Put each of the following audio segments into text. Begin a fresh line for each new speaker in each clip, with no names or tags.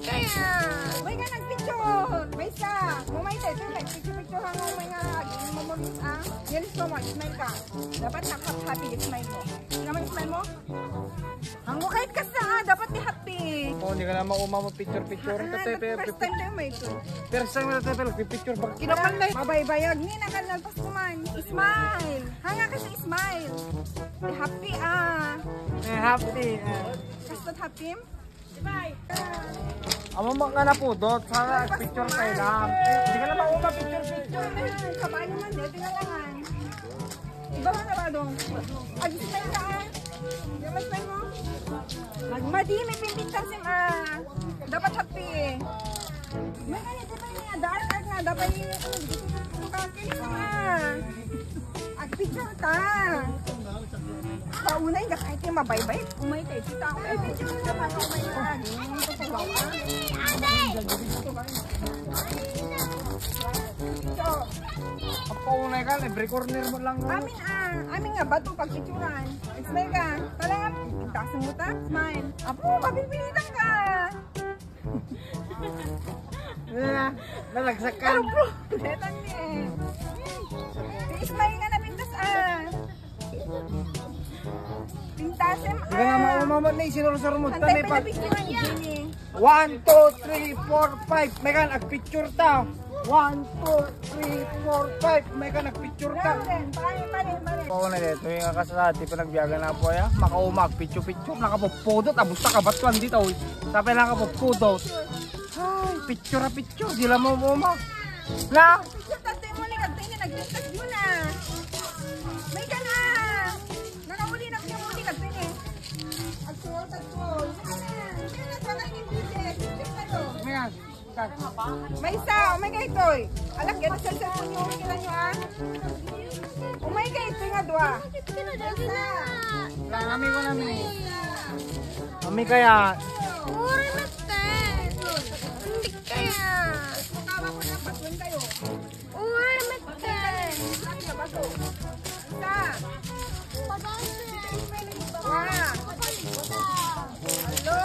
kaya.
May nga nagpicture. May isa. Mumay tayo. Picture hang may nga. Mamulis ah. Yan is mo. Smile ka. Dapat happy smile mo. Naman smile mo? Hango kahit ka sa dapat di happy.
Oh, hindi ka na mauma mo picture-picture.
First time tayo may ito.
First time na tayo picture. Baka kinapan na eh.
Mabaybayag. Hindi na ka nalpas kuman. Smile. Hanga ka sa smile. Di happy ah.
Happy.
Kastot happy?
Bye.
Amo mga ka na po, Dot. Sana picture tayo lang. Hindi ka na mauma picture-picture.
Kabay naman. Dito na lang. Iba ka na ba dong? Ag-smile ka ah. Yaman smile mo? Magmadi, may pimpintan sim ah. Dapat happy. May ganito pa niya. Dark nga. Dapat yung kakilin ah. Ag-picture ka. Paunay ka kahit yung mabaybay. Umay tayo. Kita ako. Ay, picture ka pa. Umay ka. Ito po ba? Picture.
Paunay ka, every corner mo lang.
Amin ah. Amin nga ba ito pagpicturan? Smile ka. Talaga. Tasang mo ta. Smile. Apo, mapipilitan ka.
Nalagsak ka.
Pero bro, letan eh. Smile nga na pintas ah. Pintasim ah.
Hindi ka na mauma mo na sinurusur mo.
Hantay
Tani
pa
pa.
na picturan Jenny.
1, 2, 3, 4, 5. May ka nagpicture ta. 1, 2, 3, 4, 5. May ka nagpicture ka.
Pare.
Oo na dito, yung kasasati pinagbiyaga na po ya. Makaumag, picture-picture. Nakapupudot, abos na kabatuan dito. Sabi lang nakapupudot. Ay, picture. Sila mo umag. Na?
Picture tatay mo ni Katay na nag-discuss yun ah. May ka na. Nakauli na siya muli Katay eh. Agtuol. Kaya na sana hindi picture ka to.
May ka.
May isa, umay ka ito eh. Alak, yan sa cellphone nyo, kila nyo ah. Umay ka ito nga dua.
Kami ko namin. Kami kaya.
Uri mate. Hindi kaya.
Tawa ko na, patuin kayo.
Uri mate.
Sabi na baso. Isa. Dua. Hello.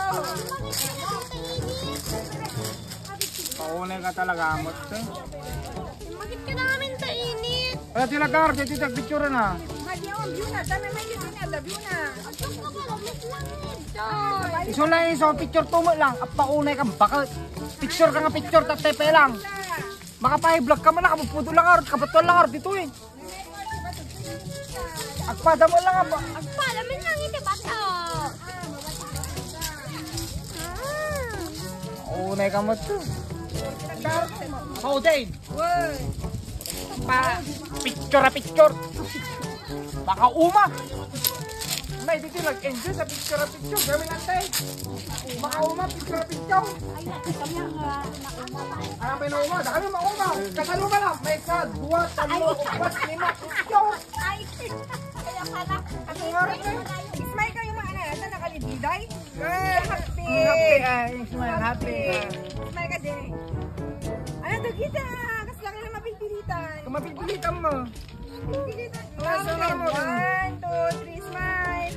Paunay ka talaga amot.
Bakit ka namin tainit?
Kaya sila kar, dito picture na.
Madi ang view na, dami may dito na, the view na.
Iso na iso, picture tumo lang. At paunay ka, baka picture ka nga picture, tatepe lang. Makapahi-vlog ka man, nakapuputo lang art, kapatuan lang art dito eh. Agpada mo lang ba?
Agpalamin lang ito bato.
Paunay ka mo to. Oh, Jane.
Woy.
Pa, picture. Baka uma. May dito nag-enjoy sa picture. Gawin natin. Baka uma, picture. Ano pa yung uma? Daka yung mauma. Kasalo ka lang. May isa, 2, 3, 4, 5, picture.
Kaya pala, at yung oras na, ismay kayo mga anak, ito nakalibiday. Happy.
Happy.
Ismay ka din. Ano to kita? Kasi lang na mapipilitan.
Kung mapipilitan mo.
Mapipilitan. 1, 2, 3, smile.